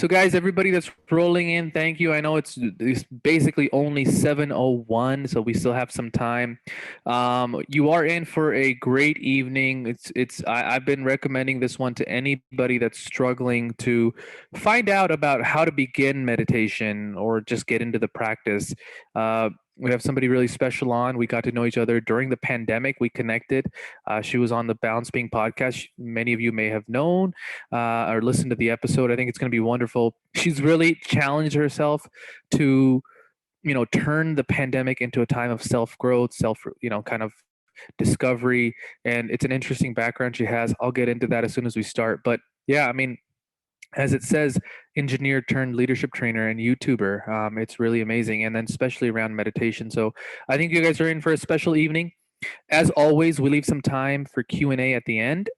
So, guys, everybody that's rolling in, thank you. I know it's basically only 7:01, so we still have some time. You are in for a great evening. I've been recommending this one to anybody that's struggling to find out about how to begin meditation or just get into the practice. We have somebody really special on. We got to know each other during the pandemic. We connected. She was on the Balance Being podcast. Many of you may have known or listen to the episode. I think it's going to be wonderful. She's really challenged herself to, turn the pandemic into a time of self growth, kind of discovery. And it's an interesting background she has. I'll get into that as soon as we start. But yeah, I mean, as it says, engineer turned leadership trainer and YouTuber. It's really amazing. And then especially around meditation. So I think you guys are in for a special evening. As always, we leave some time for Q&A at the end,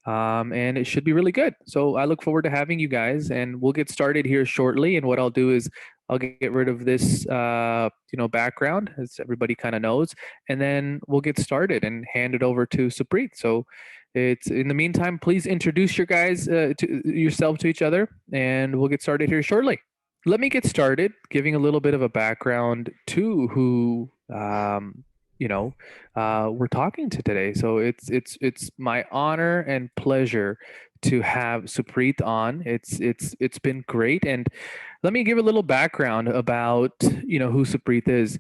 and it should be really good. So I look forward to having you guys, and we'll get started here shortly. And what I'll do is I'll get rid of this, background, as everybody kind of knows, and then we'll get started and hand it over to Supreet. So it's in the meantime, please introduce to yourself to each other, and we'll get started here shortly. Let me get started giving a little bit of a background to who we're talking to today. So it's my honor and pleasure to have Supreet on. It's been great, and let me give a little background about who Supreet is.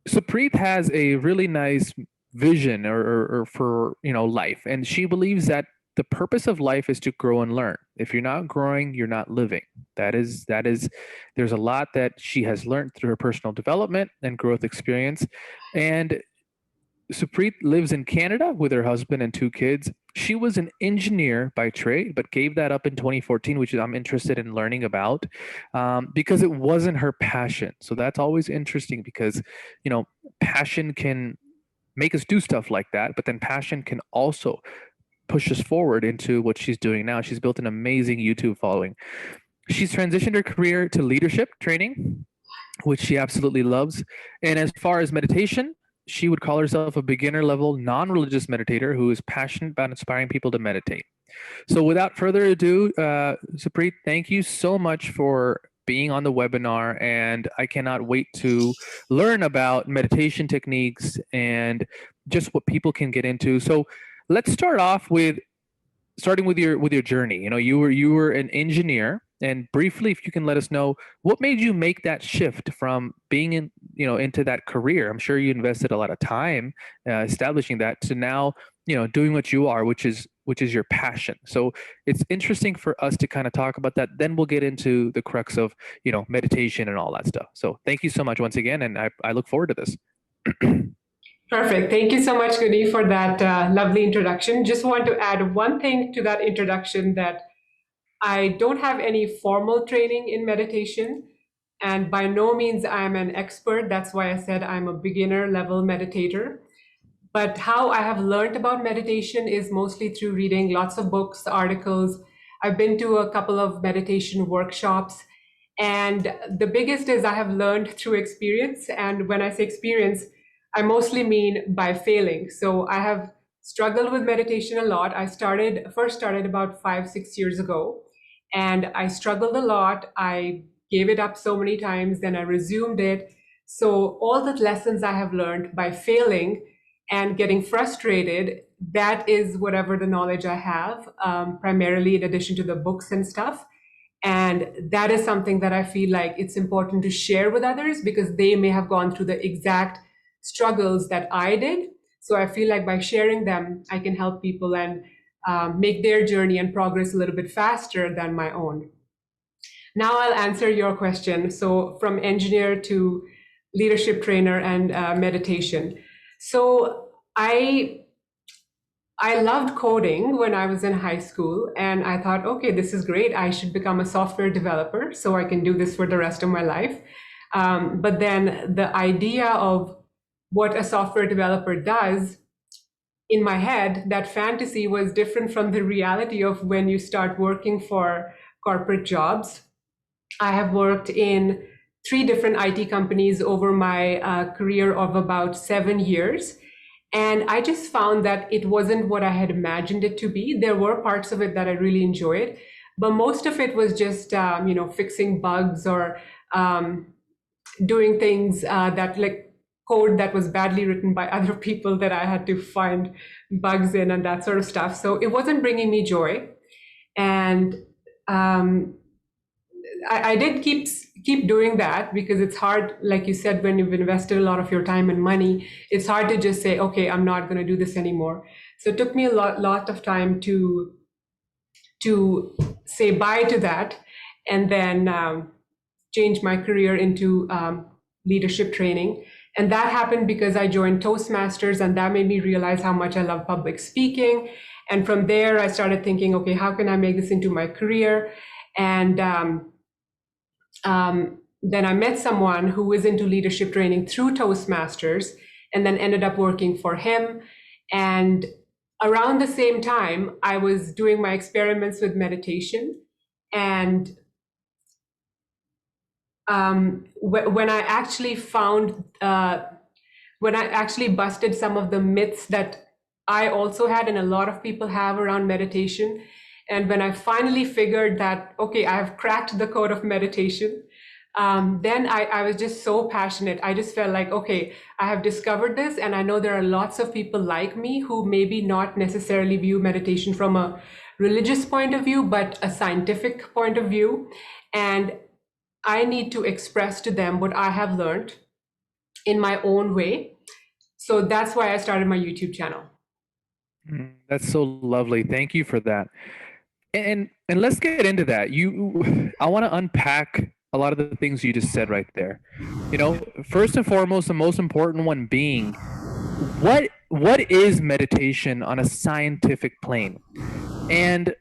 Supreet has a really nice vision or for life, and she believes that the purpose of life is to grow and learn. If you're not growing, you're not living. That is there's a lot that she has learned through her personal development and growth experience. And Supreet lives in Canada with her husband and two kids. She was an engineer by trade, but gave that up in 2014, which I'm interested in learning about, because it wasn't her passion. So that's always interesting because, passion can make us do stuff like that, but then passion can also push us forward into what she's doing now. She's built an amazing YouTube following. She's transitioned her career to leadership training, which she absolutely loves. And as far as meditation, she would call herself a beginner level non-religious meditator who is passionate about inspiring people to meditate. So without further ado, Supreet, thank you so much for being on the webinar, and I cannot wait to learn about meditation techniques and just what people can get into. So let's start off with starting with your journey. You were an engineer, and briefly, if you can let us know what made you make that shift from being into that career. I'm sure you invested a lot of time establishing that to now doing what you are, which is your passion. So it's interesting for us to kind of talk about that. Then we'll get into the crux of meditation and all that stuff. So thank you so much once again, and I look forward to this. Perfect. Thank you so much, Goody, for that lovely introduction. Just want to add one thing to that introduction, that I don't have any formal training in meditation, and by no means I'm an expert. That's why I said I'm a beginner level meditator. But how I have learned about meditation is mostly through reading lots of books, articles. I've been to a couple of meditation workshops. And the biggest is I have learned through experience. And when I say experience, I mostly mean by failing. So I have struggled with meditation a lot. I first started about 5-6 years ago, and I struggled a lot. I gave it up so many times, then I resumed it. So all the lessons I have learned by failing and getting frustrated, that is whatever the knowledge I have, primarily in addition to the books and stuff. And that is something that I feel like it's important to share with others, because they may have gone through the exact struggles that I did. So I feel like by sharing them, I can help people and make their journey and progress a little bit faster than my own. Now I'll answer your question. So from engineer to leadership trainer and meditation. So I loved coding when I was in high school, and I thought, okay, this is great. I should become a software developer so I can do this for the rest of my life. But then the idea of what a software developer does, in my head, that fantasy was different from the reality of when you start working for corporate jobs. I have worked in 3 different IT companies over my career of about 7 years. And I just found that it wasn't what I had imagined it to be. There were parts of it that I really enjoyed, but most of it was just fixing bugs or doing things that like code that was badly written by other people that I had to find bugs in and that sort of stuff. So it wasn't bringing me joy. And I did keep doing that because it's hard, like you said, when you've invested a lot of your time and money, it's hard to just say, okay, I'm not going to do this anymore. So it took me a lot of time to say bye to that, and then change my career into leadership training. And that happened because I joined Toastmasters, and that made me realize how much I love public speaking. And from there, I started thinking, okay, how can I make this into my career? And then I met someone who was into leadership training through Toastmasters, and then ended up working for him. And around the same time, I was doing my experiments with meditation. And when I actually when I actually busted some of the myths that I also had and a lot of people have around meditation, and when I finally figured that, okay, I've cracked the code of meditation, then I was just so passionate. I just felt like, okay, I have discovered this, and I know there are lots of people like me who maybe not necessarily view meditation from a religious point of view, but a scientific point of view. And I need to express to them what I have learned in my own way. So that's why I started my YouTube channel. That's so lovely. Thank you for that. And let's get into that. I want to unpack a lot of the things you just said right there. First and foremost, the most important one being what is meditation on a scientific plane? And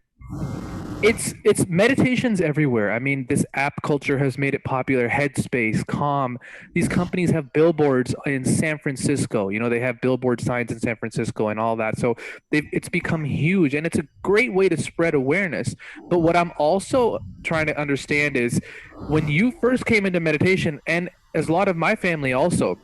it's meditations everywhere. I mean, this app culture has made it popular. Headspace, Calm. These companies have billboards in San Francisco. They have billboard signs in San Francisco and all that. So it's become huge, and it's a great way to spread awareness. But what I'm also trying to understand is when you first came into meditation, and as a lot of my family also,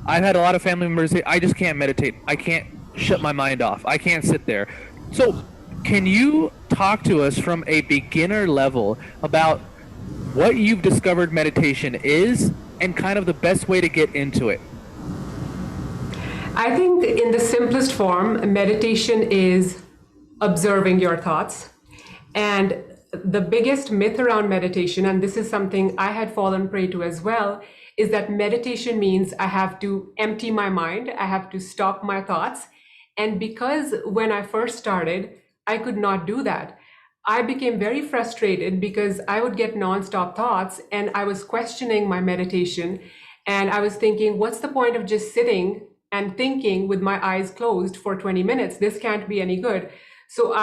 I've had a lot of family members say, I just can't meditate. I can't shut my mind off. I can't sit there. So can you talk to us from a beginner level about what you've discovered meditation is and kind of the best way to get into it? I think in the simplest form, meditation is observing your thoughts. And the biggest myth around meditation, and this is something I had fallen prey to as well, is that meditation means I have to empty my mind, I have to stop my thoughts. And because when I first started, I could not do that, I became very frustrated because I would get nonstop thoughts, and I was questioning my meditation. And I was thinking, what's the point of just sitting and thinking with my eyes closed for 20 minutes? This can't be any good. So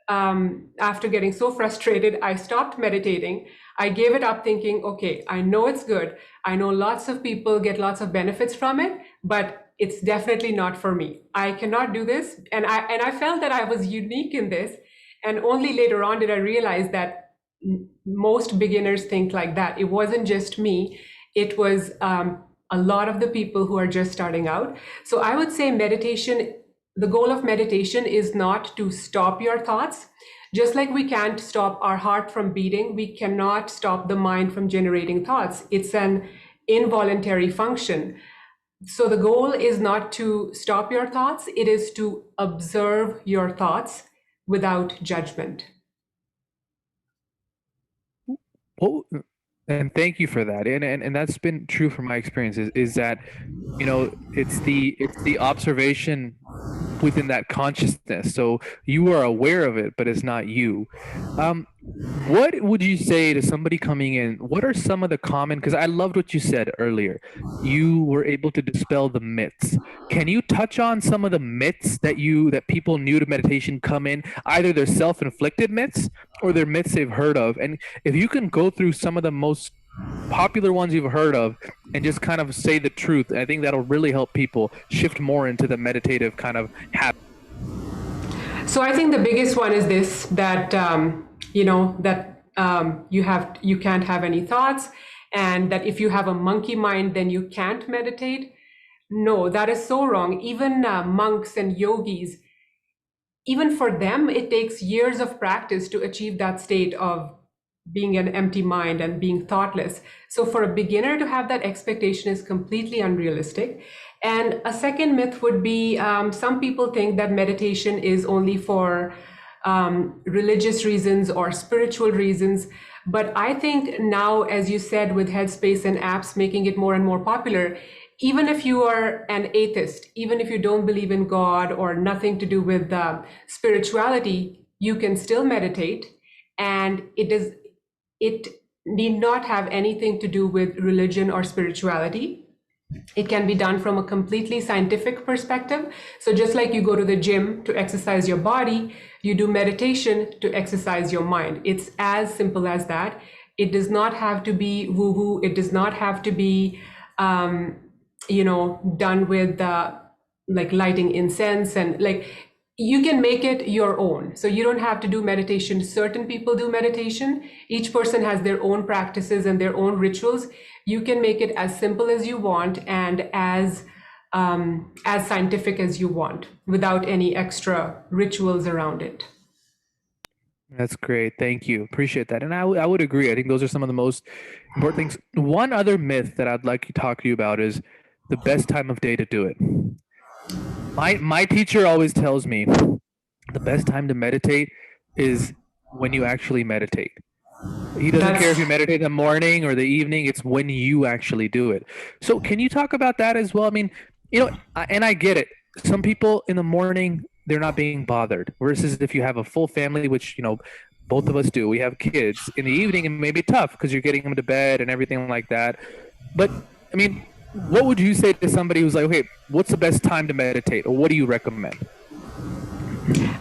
after getting so frustrated, I stopped meditating. I gave it up thinking, okay, I know it's good. I know lots of people get lots of benefits from it, but it's definitely not for me. I cannot do this. And I felt that I was unique in this. And only later on did I realize that most beginners think like that. It wasn't just me. It was a lot of the people who are just starting out. So I would say meditation, the goal of meditation is not to stop your thoughts. Just like we can't stop our heart from beating, we cannot stop the mind from generating thoughts. It's an involuntary function. So the goal is not to stop your thoughts, it is to observe your thoughts without judgment. Oh, and thank you for that. And that's been true from my experience is that, it's the observation within that consciousness. So you are aware of it, but it's not you. What would you say to somebody coming in? What are some of the common, because I loved what you said earlier. You were able to dispel the myths. Can you touch on some of the myths that people new to meditation come in? Either they're self-inflicted myths or they're myths they've heard of. And if you can go through some of the most popular ones you've heard of and just kind of say the truth, I think that'll really help people shift more into the meditative kind of habit. So I think the biggest one is this, that you can't have any thoughts, and that if you have a monkey mind, then you can't meditate. No, that is so wrong. Even monks and yogis, even for them, it takes years of practice to achieve that state of being an empty mind and being thoughtless. So for a beginner to have that expectation is completely unrealistic. And a second myth would be some people think that meditation is only for religious reasons or spiritual reasons. But I think now, as you said, with Headspace and apps making it more and more popular, even if you are an atheist, even if you don't believe in God or nothing to do with spirituality, you can still meditate. And it need not have anything to do with religion or spirituality. It can be done from a completely scientific perspective. So just like you go to the gym to exercise your body, you do meditation to exercise your mind. It's as simple as that. It does not have to be woo-woo. It does not have to be, done with like lighting incense and like, you can make it your own. So you don't have to do meditation. Certain people do meditation. Each person has their own practices and their own rituals. You can make it as simple as you want and as scientific as you want without any extra rituals around it. That's great. Thank you. Appreciate that. And I would agree. I think those are some of the most important things. One other myth that I'd like to talk to you about is the best time of day to do it. My teacher always tells me the best time to meditate is when you actually meditate. He doesn't care if you meditate in the morning or the evening. It's when you actually do it. So can you talk about that as well? I mean, and I get it. Some people in the morning, they're not being bothered. Versus if you have a full family, which, both of us do, we have kids in the evening, it may be tough because you're getting them to bed and everything like that. But I mean, what would you say to somebody who's like, okay, what's the best time to meditate? Or what do you recommend?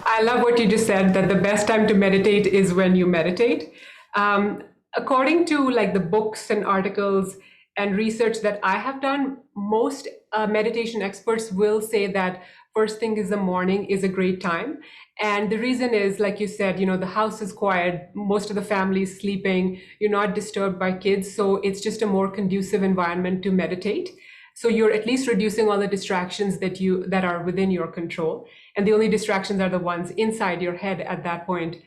I love what you just said, that the best time to meditate is when you meditate. According to like the books and articles and research that I have done, most meditation experts will say that first thing is the morning is a great time. And the reason is, like you said, the house is quiet, most of the family is sleeping, you're not disturbed by kids. So it's just a more conducive environment to meditate. So you're at least reducing all the distractions that are within your control. And the only distractions are the ones inside your head at that point.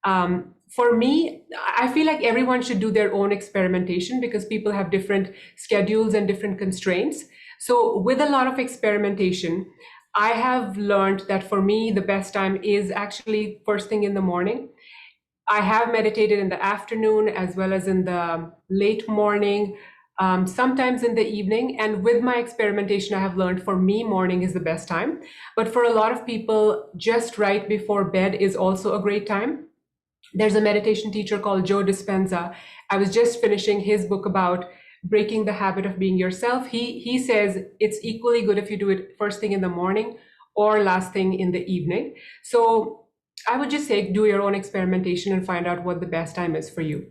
For me, I feel like everyone should do their own experimentation because people have different schedules and different constraints. So with a lot of experimentation, I have learned that for me, the best time is actually first thing in the morning. I have meditated in the afternoon as well as in the late morning, sometimes in the evening. And with my experimentation, I have learned for me, morning is the best time. But for a lot of people, just right before bed is also a great time. There's a meditation teacher called Joe Dispenza. I was just finishing his book about breaking the habit of being yourself. He says it's equally good if you do it first thing in the morning or last thing in the evening. So I would just say do your own experimentation and find out what the best time is for you.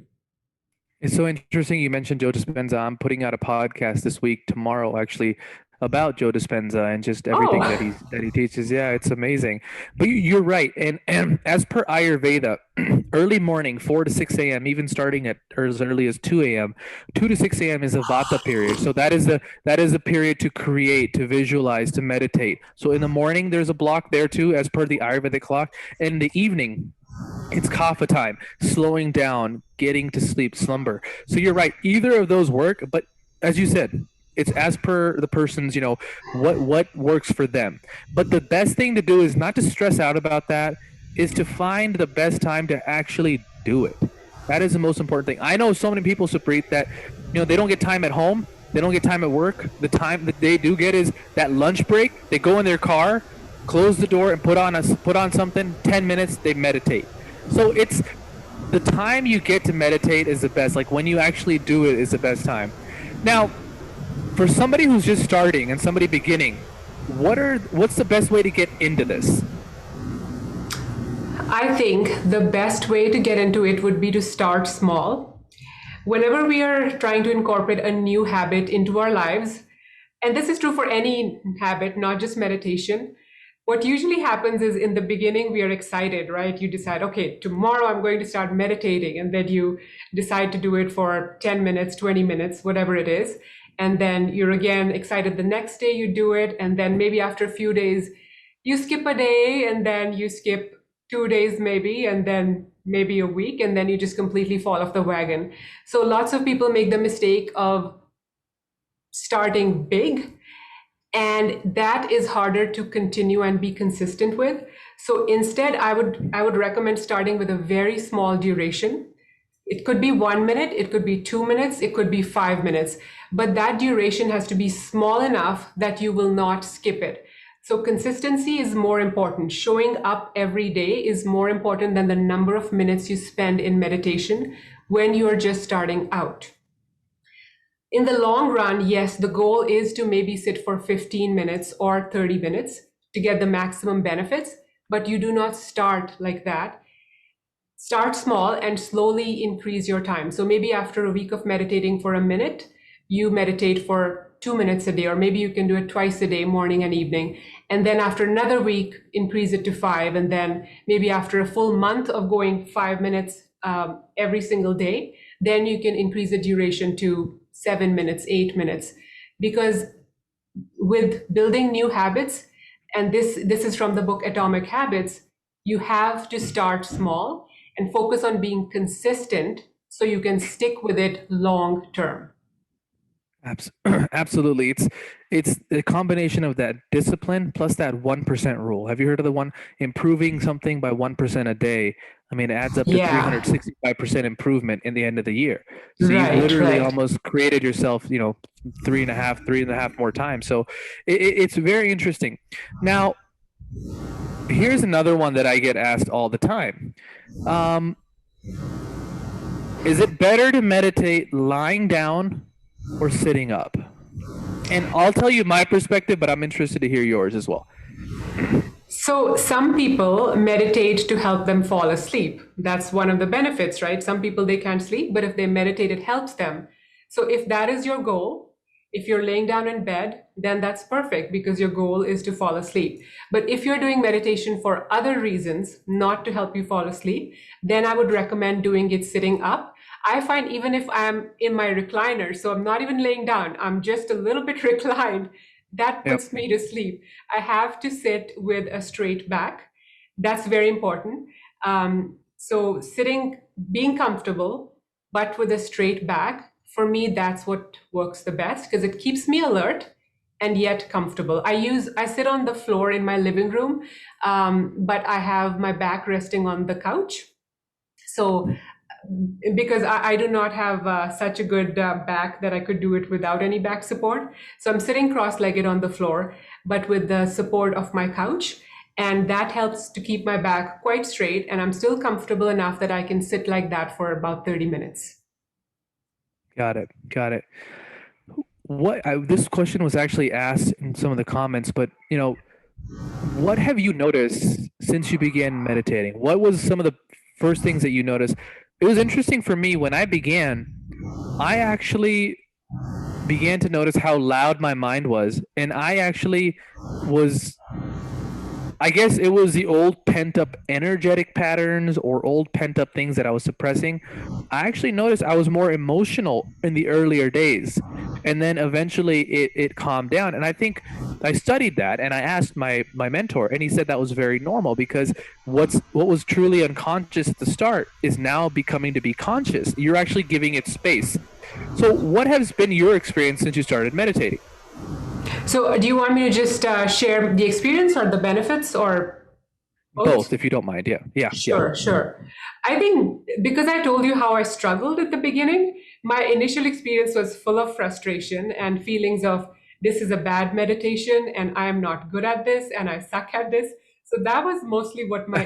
It's so interesting you mentioned Joe Dispenza. I'm putting out a podcast this week, tomorrow actually, about Joe Dispenza and just everything that he teaches. Yeah, it's amazing. But you're right. And as per Ayurveda, early morning, 4 to 6 a.m., even starting at as early as 2 a.m., 2 to 6 a.m. is a Vata period. So that is a period to create, to visualize, to meditate. So in the morning, there's a block there too, as per the Ayurvedic clock. And in the evening, it's kapha time, slowing down, getting to sleep, slumber. So you're right. Either of those work, but as you said, it's as per the person's, what works for them. But the best thing to do is not to stress out about that, is to find the best time to actually do it. That is the most important thing. I know so many people, Supreet, that they don't get time at home, they don't get time at work. The time that they do get is that lunch break. They go in their car, close the door, and put on something. 10 minutes, they meditate. So it's the time you get to meditate is the best. Like when you actually do it is the best time. Now, for somebody who's just starting and somebody beginning, what's the best way to get into this? I think the best way to get into it would be to start small. Whenever we are trying to incorporate a new habit into our lives, and this is true for any habit, not just meditation, what usually happens is in the beginning, we are excited, right? You decide, okay, tomorrow I'm going to start meditating. And then you decide to do it for 10 minutes, 20 minutes, whatever it is. And then you're again excited the next day you do it. And then maybe after a few days, you skip a day and then you skip 2 days maybe, and then maybe a week, and then you just completely fall off the wagon. So lots of people make the mistake of starting big, and that is harder to continue and be consistent with. So instead, I would recommend starting with a very small duration. It could be 1 minute, it could be 2 minutes, it could be 5 minutes, but that duration has to be small enough that you will not skip it. So consistency is more important. Showing up every day is more important than the number of minutes you spend in meditation when you are just starting out. In the long run, yes, the goal is to maybe sit for 15 minutes or 30 minutes to get the maximum benefits, but you do not start like that. Start small and slowly increase your time. So maybe after a week of meditating for a minute, you meditate for 2 minutes a day, or maybe you can do it twice a day, morning and evening. And then after another week, increase it to 5. And then maybe after a full month of going 5 minutes every single day, then you can increase the duration to 7 minutes, 8 minutes. Because with building new habits, and this is from the book Atomic Habits, you have to start small and focus on being consistent so you can stick with it long term. Absolutely. It's a combination of that discipline plus that 1% rule. Have you heard of the one improving something by 1% a day? I mean, it adds up to Yeah, 365% improvement in the end of the year. So you've right, literally right. almost created yourself, three and a half more times. So it's very interesting. Now, here's another one that I get asked all the time. Um, is it better to meditate lying down or sitting up? And I'll tell you my perspective, but I'm interested to hear yours as well. So some people meditate to help them fall asleep. That's one of the benefits, right? Some people, they can't sleep, but if they meditate, it helps them. So if that is your goal, if you're laying down in bed, then that's perfect because your goal is to fall asleep. But if you're doing meditation for other reasons, not to help you fall asleep, then I would recommend doing it sitting up. I find even if I'm in my recliner, so I'm not even laying down, I'm just a little bit reclined, that Yep. puts me to sleep. I have to sit with a straight back. That's very important. So sitting, being comfortable, but with a straight back, for me, that's what works the best because it keeps me alert and yet comfortable. I sit on the floor in my living room, but I have my back resting on the couch. So because I do not have such a good back that I could do it without any back support. So I'm sitting cross-legged on the floor, but with the support of my couch. And that helps to keep my back quite straight. And I'm still comfortable enough that I can sit like that for about 30 minutes. Got it. Got it. This question was actually asked in some of the comments, but what have you noticed since you began meditating? What was some of the first things that you noticed? It was interesting for me when I began. I actually began to notice how loud my mind was, and I actually was, I guess it was the old pent up energetic patterns or old pent up things that I was suppressing. I actually noticed I was more emotional in the earlier days. And then eventually it calmed down. And I think I studied that and I asked my mentor, and he said that was very normal because what was truly unconscious at the start is now becoming to be conscious. You're actually giving it space. So, what has been your experience since you started meditating? So do you want me to just share the experience or the benefits or both? Both, if you don't mind. Yeah. Yeah. Yeah. Sure, sure. I think because I told you how I struggled at the beginning, my initial experience was full of frustration and feelings of this is a bad meditation and I am not good at this and I suck at this. So that was mostly what my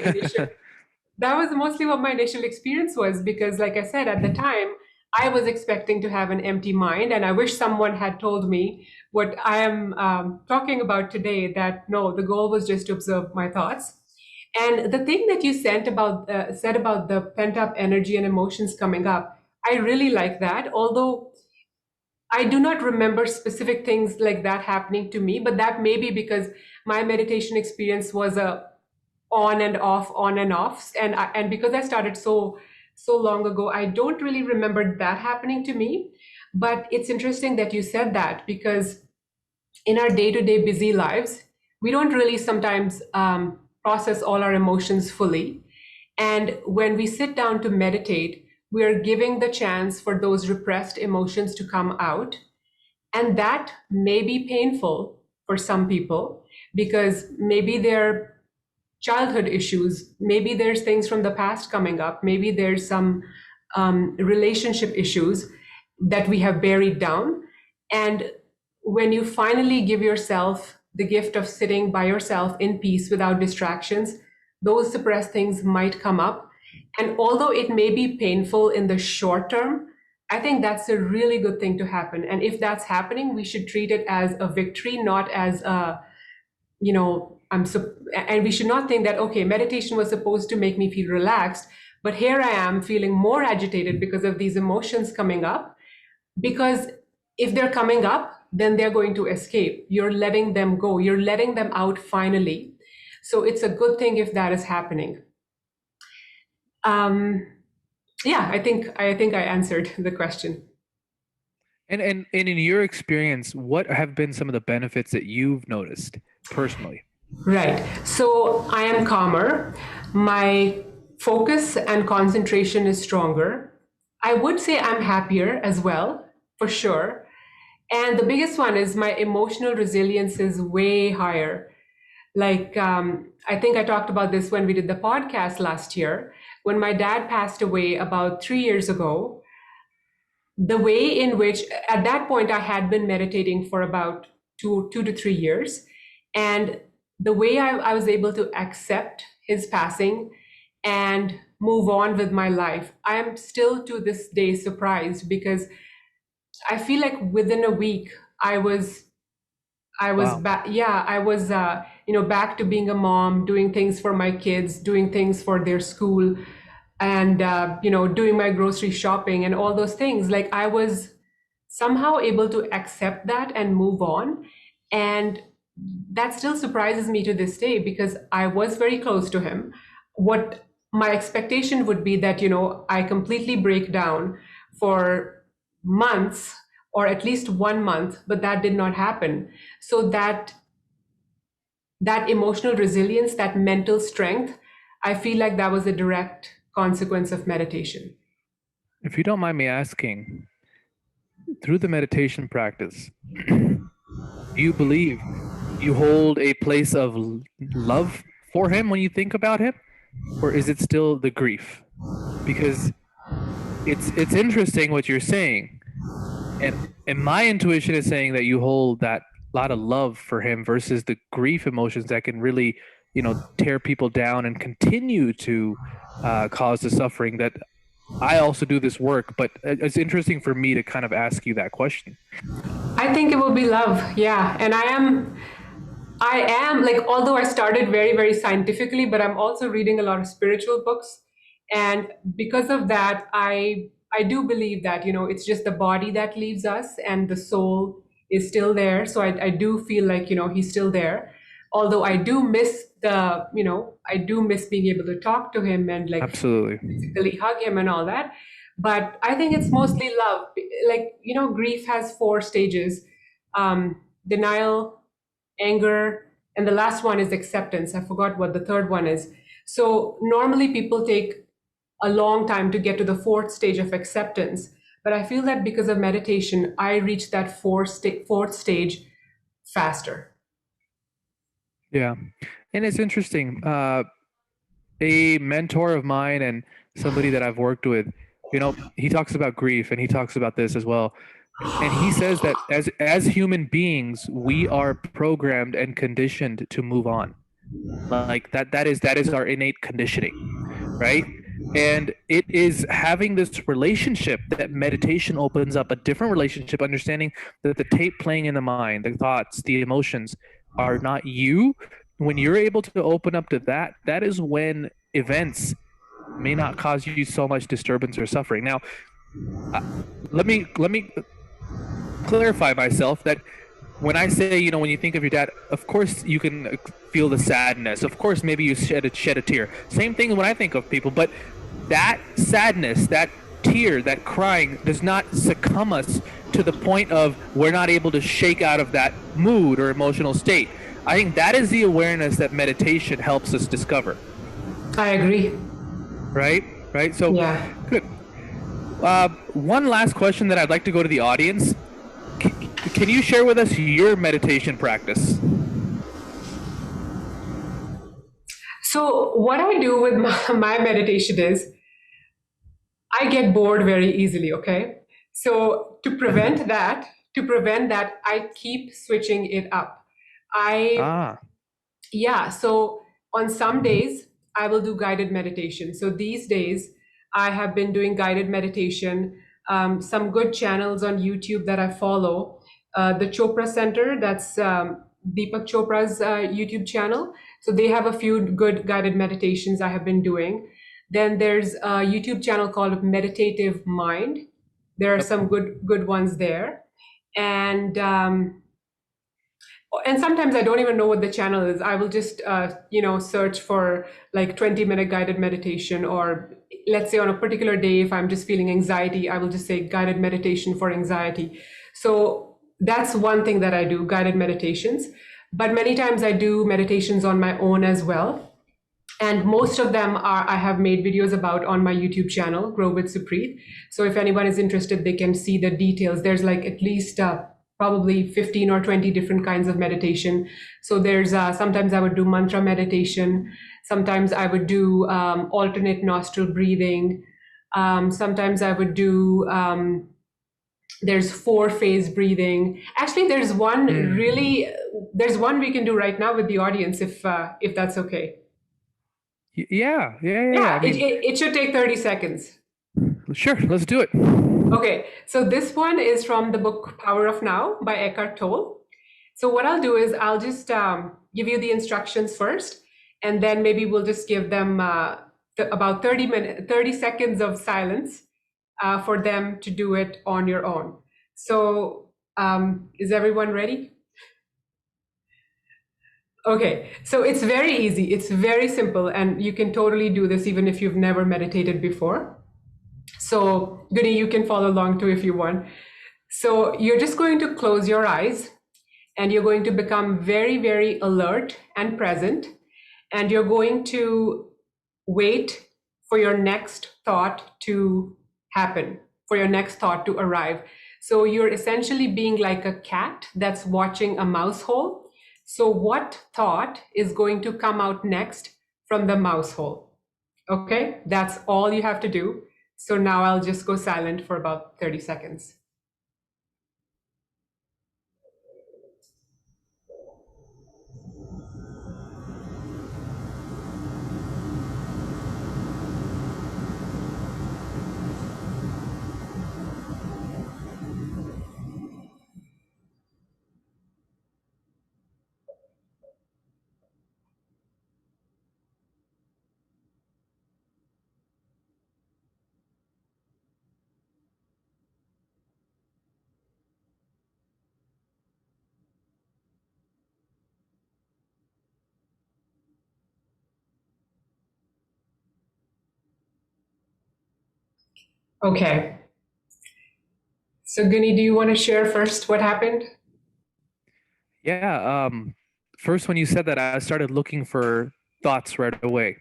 initial experience was because like I said at the time I was expecting to have an empty mind, and I wish someone had told me what I am talking about today, that no, the goal was just to observe my thoughts. And the thing that you said about the pent up energy and emotions coming up, I really like that. Although I do not remember specific things like that happening to me, but that may be because my meditation experience was a on and off, and because I started so long ago, I don't really remember that happening to me. But it's interesting that you said that because in our day to day busy lives, we don't really sometimes process all our emotions fully. And when we sit down to meditate, we are giving the chance for those repressed emotions to come out. And that may be painful for some people because maybe they're childhood issues, maybe there's things from the past coming up, maybe there's some relationship issues that we have buried down. And when you finally give yourself the gift of sitting by yourself in peace without distractions, those suppressed things might come up. And although it may be painful in the short term, I think that's a really good thing to happen. And if that's happening, we should treat it as a victory, not as a, and we should not think that, okay, meditation was supposed to make me feel relaxed, but here I am feeling more agitated because of these emotions coming up. Because if they're coming up, then they're going to escape. You're letting them go. You're letting them out finally. So it's a good thing if that is happening. Yeah, I think I answered the question. And in your experience, what have been some of the benefits that you've noticed personally? Right. So I am calmer. My focus and concentration is stronger. I would say I'm happier as well, for sure. And the biggest one is my emotional resilience is way higher. Like, I think I talked about this when we did the podcast last year. When my dad passed away about 3 years ago, the way in which, at that point, I had been meditating for about two to 3 years. And the way I was able to accept his passing and move on with my life, I am still to this day surprised because I feel like within a week, I was Wow. back. Yeah, I was, back to being a mom, doing things for my kids, doing things for their school, and doing my grocery shopping and all those things. Like I was somehow able to accept that and move on, and that still surprises me to this day because I was very close to him. What my expectation would be that I completely break down for months or at least 1 month, but that did not happen. So that emotional resilience, that mental strength, I feel like that was a direct consequence of meditation. If you don't mind me asking, through the meditation practice, do you believe you hold a place of love for him when you think about him, or is it still the grief? Because it's interesting what you're saying, and my intuition is saying that you hold that lot of love for him versus the grief emotions that can really tear people down and continue to cause the suffering. That I also do this work, but it's interesting for me to kind of ask you that question. I think it will be love. Yeah. And I am like, although I started very, very scientifically, but I'm also reading a lot of spiritual books. And because of that, I do believe that, it's just the body that leaves us and the soul is still there. So I do feel like, he's still there. Although I do miss I do miss being able to talk to him and like Absolutely. physically hug him and all that. But I think it's mostly love. Like, grief has 4 stages: denial, anger, and the last one is acceptance. I forgot what the third one is. So normally people take a long time to get to the 4th stage of acceptance. But I feel that because of meditation, I reach that 4th stage faster. Yeah. And it's interesting. A mentor of mine and somebody that I've worked with, he talks about grief and he talks about this as well. And he says that as human beings, we are programmed and conditioned to move on. Like that is our innate conditioning, right? And it is having this relationship that meditation opens up, a different relationship, understanding that the tape playing in the mind, the thoughts, the emotions are not you. When you're able to open up to that, that is when events may not cause you so much disturbance or suffering. Now, let me clarify myself that when I say, when you think of your dad, of course you can feel the sadness. Of course, maybe you shed a tear. Same thing when I think of people, but that sadness, that tear, that crying does not succumb us to the point of we're not able to shake out of that mood or emotional state. I think that is the awareness that meditation helps us discover. I agree. Right? Right? So, Yeah. good. One last question that I'd like to go to the audience. Can you share with us your meditation practice? So what I do with my meditation is I get bored very easily, okay? So to prevent that, I keep switching it up. I Ah, Yeah, so on some days I will do guided meditation. So these days I have been doing guided meditation. Some good channels on YouTube that I follow. The Chopra Center, that's Deepak Chopra's YouTube channel. So they have a few good guided meditations I have been doing. Then there's a YouTube channel called Meditative Mind. There are yep. some good ones there, and sometimes I don't even know what the channel is. I will just search for like 20-minute guided meditation, or let's say on a particular day, if I'm just feeling anxiety, I will just say guided meditation for anxiety. So that's one thing that I do, guided meditations. But many times I do meditations on my own as well, and most of them are I have made videos about on my YouTube channel, Grow with Supreet. So if anyone is interested, they can see the details. There's like at least probably 15 or 20 different kinds of meditation. So there's sometimes I would do mantra meditation. Sometimes I would do alternate nostril breathing. Sometimes I would do there's 4-phase breathing. Actually, there's one there's one we can do right now with the audience, if that's okay. Yeah. Yeah, I mean, it should take 30 seconds. sure, let's do it. Okay, so this one is from the book Power of Now by Eckhart Tolle. So what I'll do is I'll just give you the instructions first, and then maybe we'll just give them about 30 seconds of silence for them to do it on your own. So is everyone ready? Okay, so it's very easy. It's very simple, and you can totally do this even if you've never meditated before. So, Goody, you can follow along too if you want. So, you're just going to close your eyes and you're going to become very, very alert and present. And you're going to wait for your next thought to happen, for your next thought to arrive. So, you're essentially being like a cat that's watching a mouse hole. So, what thought is going to come out next from the mouse hole? Okay, that's all you have to do. So now I'll just go silent for about 30 seconds. Okay. So Guni, do you want to share first what happened? Yeah. First, when you said that, I started looking for thoughts right away.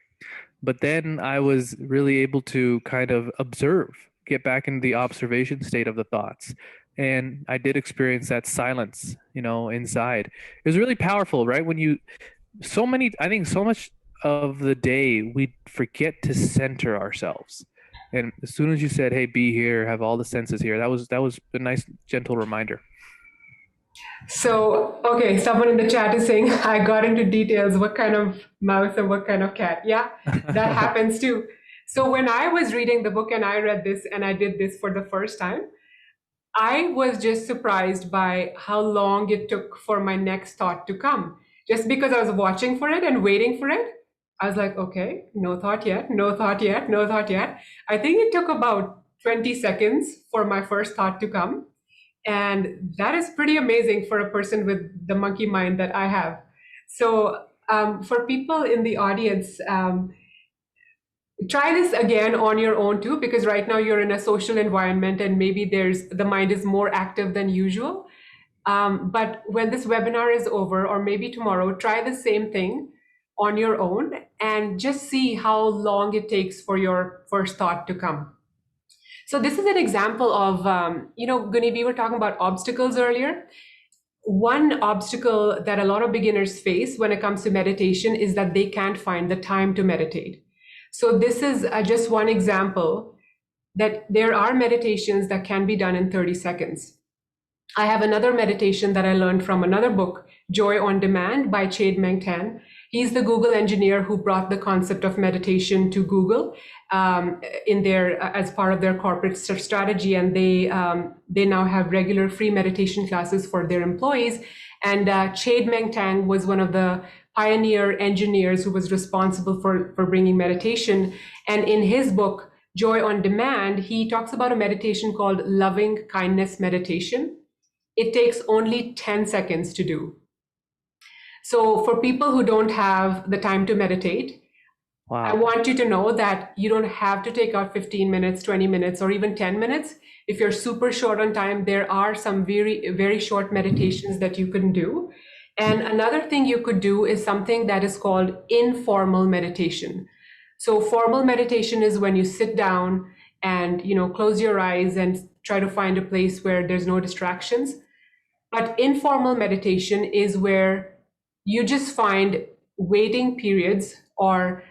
But then I was really able to kind of observe, get back into the observation state of the thoughts. And I did experience that silence, inside. It was really powerful, right? I think so much of the day we forget to center ourselves. And as soon as you said, "Hey, be here, have all the senses here," that was a nice, gentle reminder. So, okay, someone in the chat is saying, I got into details, what kind of mouse and what kind of cat. Yeah, that happens too. So when I was reading the book and I read this and I did this for the first time, I was just surprised by how long it took for my next thought to come. Just because I was watching for it and waiting for it, I was like, okay, no thought yet, no thought yet, no thought yet. I think it took about 20 seconds for my first thought to come. And that is pretty amazing for a person with the monkey mind that I have. So, for people in the audience, try this again on your own too, because right now you're in a social environment and maybe the mind is more active than usual. But when this webinar is over, or maybe tomorrow, try the same thing on your own and just see how long it takes for your first thought to come. So this is an example of, Guni, we were talking about obstacles earlier. One obstacle that a lot of beginners face when it comes to meditation is that they can't find the time to meditate. So this is just one example that there are meditations that can be done in 30 seconds. I have another meditation that I learned from another book, Joy on Demand by Chade-Meng Tan. He's the Google engineer who brought the concept of meditation to Google in their as part of their corporate strategy, and they now have regular free meditation classes for their employees. And Chade-Meng Tan was one of the pioneer engineers who was responsible for bringing meditation. And in his book, Joy on Demand, he talks about a meditation called Loving Kindness Meditation. It takes only 10 seconds to do. So for people who don't have the time to meditate, wow, I want you to know that you don't have to take out 15 minutes, 20 minutes, or even 10 minutes. If you're super short on time, there are some very, very short meditations that you can do. And another thing you could do is something that is called informal meditation. So formal meditation is when you sit down and, close your eyes and try to find a place where there's no distractions. But informal meditation is where you just find waiting periods or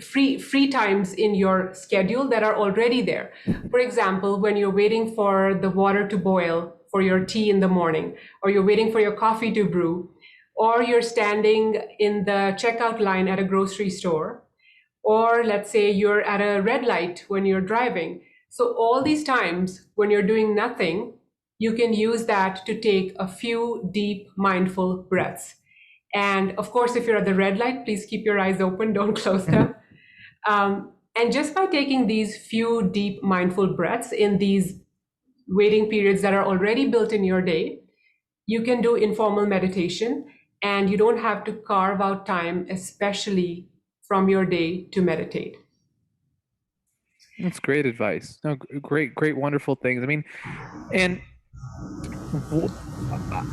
free times in your schedule that are already there. For example, when you're waiting for the water to boil for your tea in the morning, or you're waiting for your coffee to brew, or you're standing in the checkout line at a grocery store, or let's say you're at a red light when you're driving. So all these times when you're doing nothing, you can use that to take a few deep, mindful breaths. And of course, if you're at the red light, please keep your eyes open, don't close them. And just by taking these few deep, mindful breaths in these waiting periods that are already built in your day, you can do informal meditation, and you don't have to carve out time, especially from your day, to meditate. That's great advice. No, great, wonderful things. I mean, and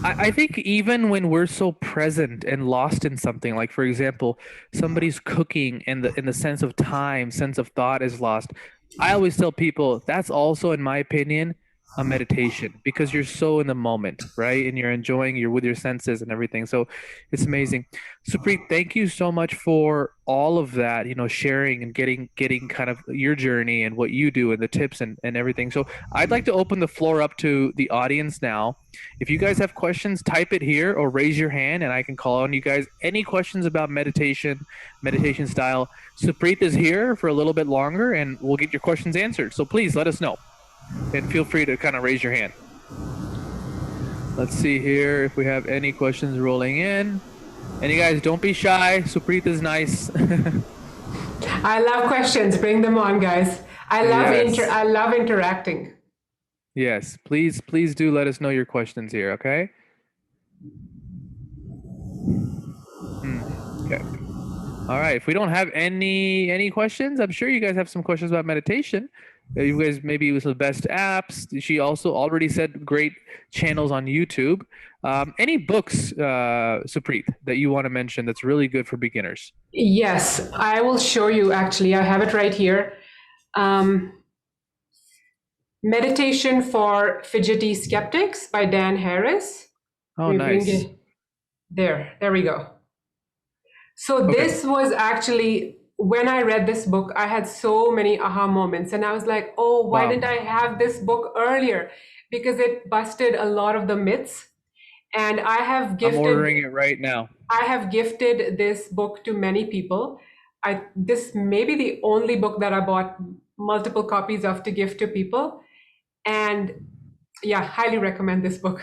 I think even when we're so present and lost in something, like for example, somebody's cooking and the sense of time, sense of thought is lost. I always tell people that's also, in my opinion, a meditation, because you're so in the moment, right? And you're enjoying, you're with your senses and everything. So it's amazing. Supreet, thank you so much for all of that, sharing and getting kind of your journey and what you do and the tips and everything. So I'd like to open the floor up to the audience now. If you guys have questions, type it here or raise your hand and I can call on you guys. Any questions about meditation style? Supreet is here for a little bit longer and we'll get your questions answered. So please let us know. And feel free to kind of raise your hand. Let's see here if we have any questions rolling in. And you guys, don't be shy. Supreet is nice. I love questions. Bring them on, guys. I love interacting. Yes, please do let us know your questions here, okay? Okay. All right. If we don't have any questions, I'm sure you guys have some questions about meditation. You guys maybe with the best apps. She also already said great channels on YouTube. Any books, Supreet, that you want to mention that's really good for beginners? Yes, I will show you. Actually, I have it right here. Meditation for Fidgety Skeptics by Dan Harris. Oh, nice. There we go. So this was actually, when I read this book, I had so many aha moments and I was like, oh, why didn't I have this book earlier? Because it busted a lot of the myths. And I'm ordering it right now. I have gifted this book to many people. This may be the only book that I bought multiple copies of to gift to people. And yeah, highly recommend this book.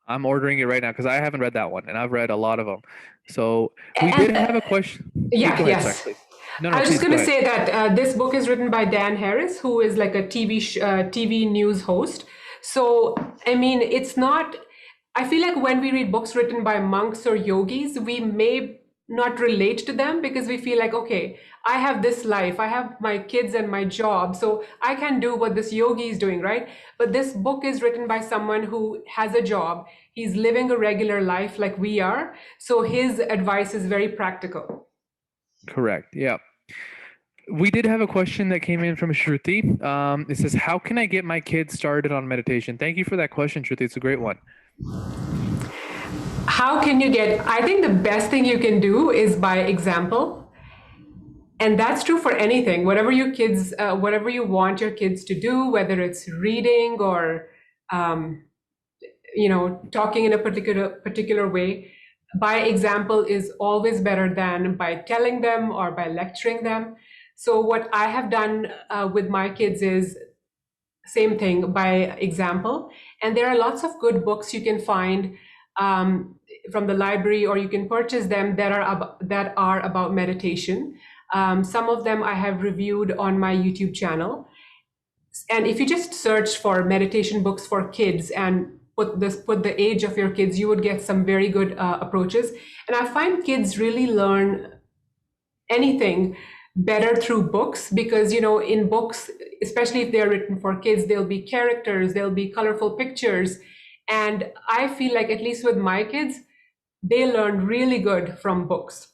I'm ordering it right now because I haven't read that one and I've read a lot of them. So we did have a question. Yeah, yes. No, I was just going to say that this book is written by Dan Harris, who is like a TV news host. So, I mean, I feel like when we read books written by monks or yogis, we may not relate to them because we feel like, okay, I have this life, I have my kids and my job, so I can do what this yogi is doing, right? But this book is written by someone who has a job. He's living a regular life like we are. So his advice is very practical. Correct. Yeah. We did have a question that came in from Shruti. It says, how can I get my kids started on meditation? Thank you for that question, Shruti. It's a great one. How can you get, I think the best thing you can do is by example. And that's true for anything, whatever your kids, whatever you want your kids to do, whether it's reading or, talking in a particular way. By example is always better than by telling them or by lecturing them. So what I have done with my kids is same thing, by example. And there are lots of good books you can find from the library, or you can purchase them that are about meditation. Some of them I have reviewed on my YouTube channel. And if you just search for meditation books for kids and put the age of your kids, you would get some very good approaches. And I find kids really learn anything better through books because, in books, especially if they're written for kids, there'll be characters, there'll be colorful pictures. And I feel like, at least with my kids, they learn really good from books.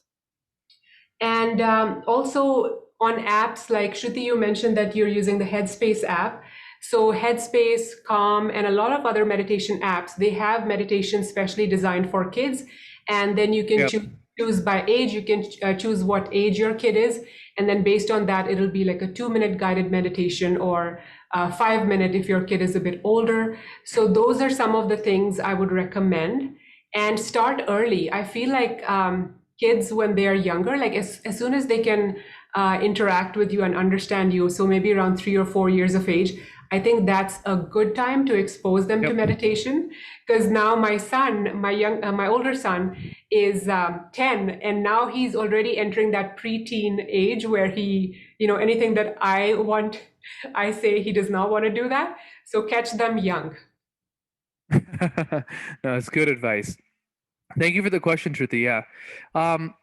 And also on apps, like Shruti, you mentioned that you're using the Headspace app. So Headspace, Calm, and a lot of other meditation apps, they have meditation specially designed for kids. And then you can choose by age, you can choose what age your kid is. And then based on that, it'll be like a 2-minute guided meditation or 5-minute if your kid is a bit older. So those are some of the things I would recommend. And start early. I feel like kids, when they are younger, like as soon as they can interact with you and understand you, so maybe around 3 or 4 years of age, I think that's a good time to expose them to meditation. Because now my son, my older son is 10, and now he's already entering that preteen age where he, anything that I want, I say he does not want to do that. So catch them young. No, that's good advice. Thank you for the question, Shruti. Yeah.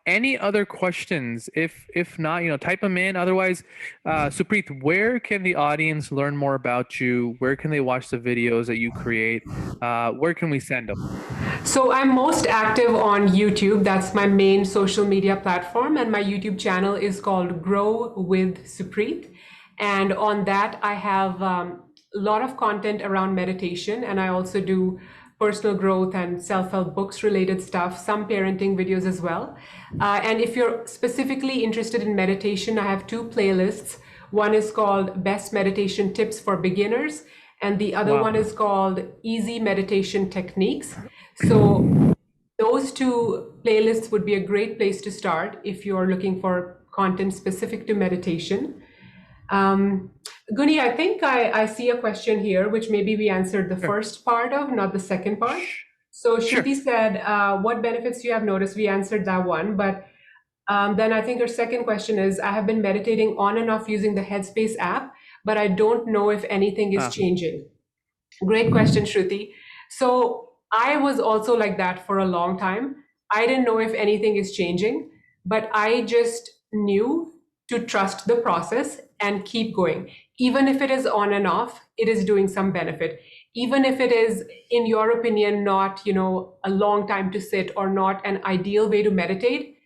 Any other questions? If not, type them in. Otherwise, Supreet, where can the audience learn more about you? Where can they watch the videos that you create? Where can we send them? So I'm most active on YouTube. That's my main social media platform. And my YouTube channel is called Grow with Supreet. And on that, I have a lot of content around meditation. And I also do personal growth and self-help books related stuff, some parenting videos as well. And if you're specifically interested in meditation, I have 2 playlists. One is called Best Meditation Tips for Beginners, and the other one is called Easy Meditation Techniques. So those 2 playlists would be a great place to start if you're looking for content specific to meditation. Guni, I think I see a question here, which maybe we answered the first part of, not the second part. So Shruti said, what benefits do you have noticed? We answered that one. But then I think her second question is, I have been meditating on and off using the Headspace app, but I don't know if anything is changing. Great question, Shruti. So I was also like that for a long time. I didn't know if anything is changing, but I just knew to trust the process and keep going. Even if it is on and off, it is doing some benefit. Even if it is, in your opinion, not, a long time to sit or not an ideal way to meditate,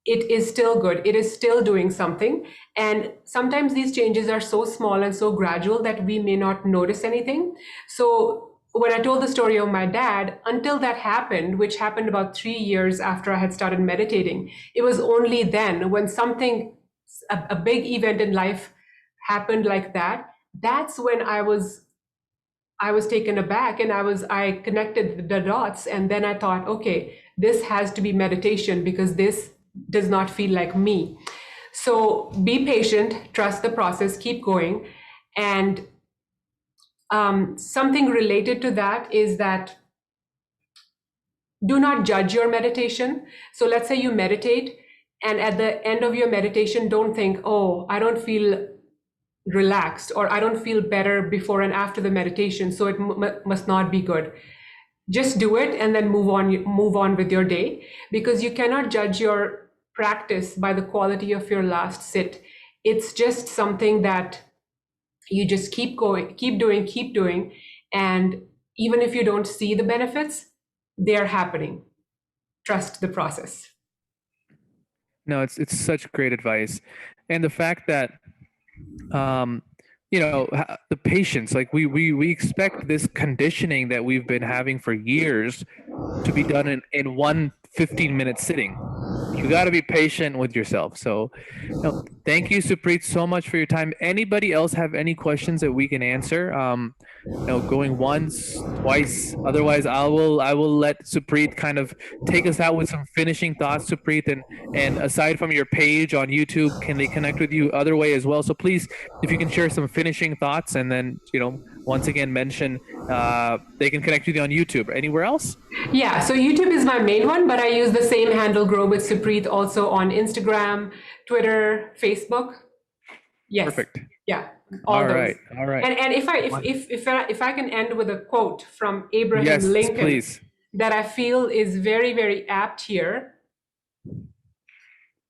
it is still good. It is still doing something. And sometimes these changes are so small and so gradual that we may not notice anything. So when I told the story of my dad, until that happened, which happened about 3 years after I had started meditating, it was only then when something, a big event in life happened like that, that's when I was taken aback, and I connected the dots, and then I thought, okay, this has to be meditation because this does not feel like me. So be patient, trust the process, keep going. And something related to that is that do not judge your meditation. So let's say you meditate, and at the end of your meditation, don't think, oh, I don't feel relaxed, or I don't feel better before and after the meditation, so it must not be good. Just do it and then move on with your day, because you cannot judge your practice by the quality of your last sit. It's just something that you just keep going, keep doing. And even if you don't see the benefits, they're happening. Trust the process. No, it's such great advice, and the fact that the patience, like we expect this conditioning that we've been having for years to be done in one 15-minute sitting. You got to be patient with yourself. So thank you, Supreet, so much for your time. Anybody else have any questions that we can answer? Going once, twice. Otherwise, I will let Supreet kind of take us out with some finishing thoughts, Supreet. And aside from your page on YouTube, can they connect with you other way as well? So please, if you can share some finishing thoughts, and then once again mention they can connect with you on YouTube. Anywhere else? Yeah, so YouTube is my main one, but I use the same handle, Grow with Supreet, also on Instagram, Twitter, Facebook. Yes. Perfect. Yeah. All right. All right. And if I can end with a quote from Abraham Lincoln, please, that I feel is very, very apt here.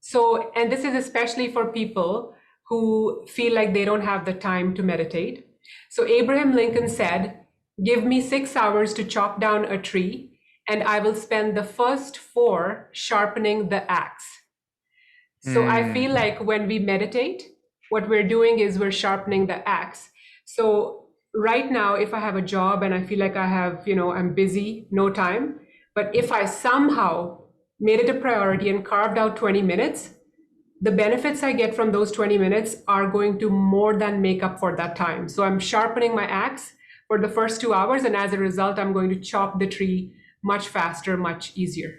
So, and this is especially for people who feel like they don't have the time to meditate. So Abraham Lincoln said, "Give me 6 hours to chop down a tree, and I will spend the first 4 sharpening the axe." So I feel like when we meditate, what we're doing is we're sharpening the axe. So right now, if I have a job and I feel like I have, I'm busy, no time, but if I somehow made it a priority and carved out 20 minutes, the benefits I get from those 20 minutes are going to more than make up for that time. So I'm sharpening my axe for the first 2 hours, and as a result, I'm going to chop the tree much faster, much easier.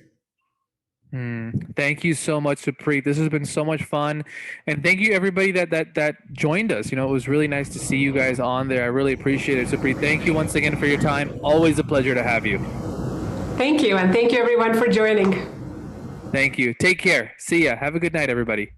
Thank you so much, Supreet. This has been so much fun, and thank you everybody that joined us. It was really nice to see you guys on there. I really appreciate it, Supreet. Thank you once again for your time. Always a pleasure to have you. Thank you, and thank you everyone for joining. Thank you. Take care. See ya. Have a good night, everybody.